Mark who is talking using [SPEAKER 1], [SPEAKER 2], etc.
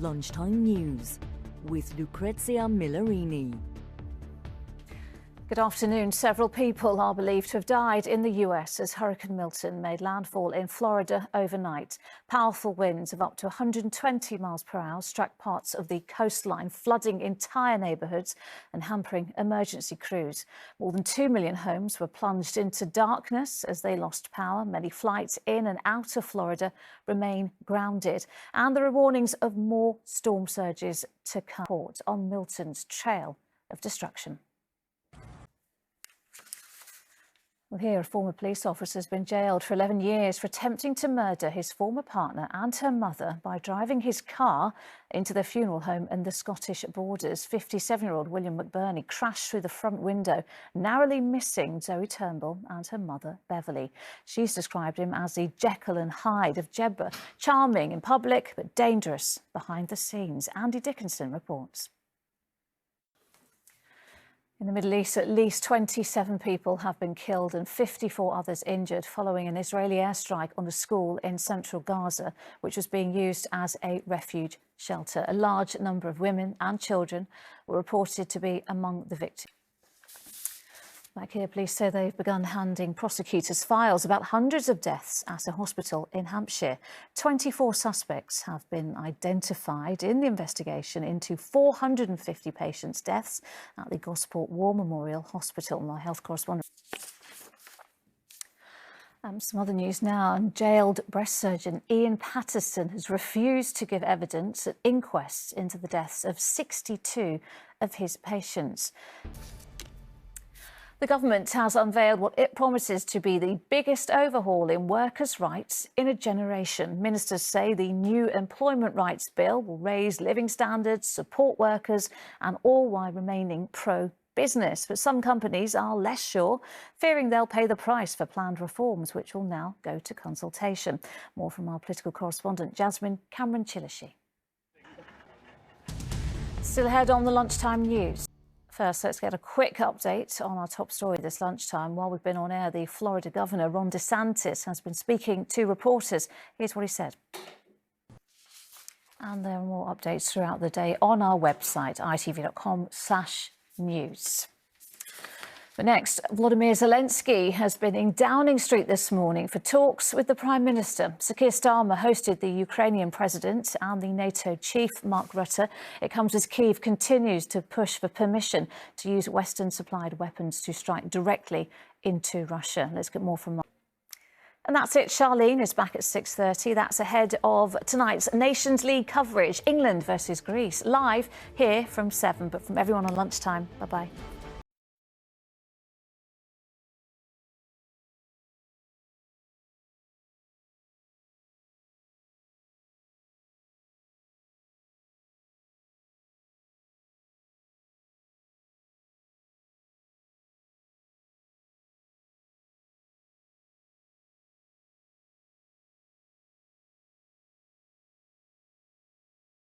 [SPEAKER 1] Lunchtime News with Lucrezia Millarini.
[SPEAKER 2] Good afternoon. Several people are believed to have died in the US as Hurricane Milton made landfall in Florida overnight. Powerful winds of up to 120 miles per hour struck parts of the coastline, flooding entire neighbourhoods and hampering emergency crews. More than 2 million homes were plunged into darkness as they lost power. Many flights in and out of Florida remain grounded. And there are warnings of more storm surges to come on Milton's trail of destruction. Well, here, a former police officer has been jailed for 11 years for attempting to murder his former partner and her mother by driving his car into their funeral home in the Scottish borders. 57-year-old William McBurney crashed through the front window, narrowly missing Zoe Turnbull and her mother, Beverly. She's described him as the Jekyll and Hyde of Jedburgh, charming in public but dangerous behind the scenes. Andy Dickinson reports. In the Middle East, at least 27 people have been killed and 54 others injured following an Israeli airstrike on a school in central Gaza, which was being used as a refuge shelter. A large number of women and children were reported to be among the victims. Back here, police say they've begun handing prosecutors files about hundreds of deaths at a hospital in Hampshire. 24 suspects have been identified in the investigation into 450 patients' deaths at the Gosport War Memorial Hospital. My health correspondent. Some other news now. Jailed breast surgeon Ian Patterson has refused to give evidence at inquests into the deaths of 62 of his patients. The government has unveiled what it promises to be the biggest overhaul in workers' rights in a generation. Ministers say the new employment rights bill will raise living standards, support workers, and all while remaining pro-business. But some companies are less sure, fearing they'll pay the price for planned reforms, which will now go to consultation. More from our political correspondent, Jasmine Cameron-Chilishi. Still ahead on the Lunchtime News. First, let's get a quick update on our top story this lunchtime. While we've been on air, the Florida Governor, Ron DeSantis, has been speaking to reporters. Here's what he said. And there are more updates throughout the day on our website, itv.com/news. But next, Volodymyr Zelensky has been in Downing Street this morning for talks with the Prime Minister. Sir Keir Starmer hosted the Ukrainian President and the NATO chief, Mark Rutte. It comes as Kyiv continues to push for permission to use Western-supplied weapons to strike directly into Russia. Let's get more from Mark. And that's it. Charlene is back at 6:30. That's ahead of tonight's Nations League coverage. England versus Greece, live here from 7. But from everyone on Lunchtime, bye-bye.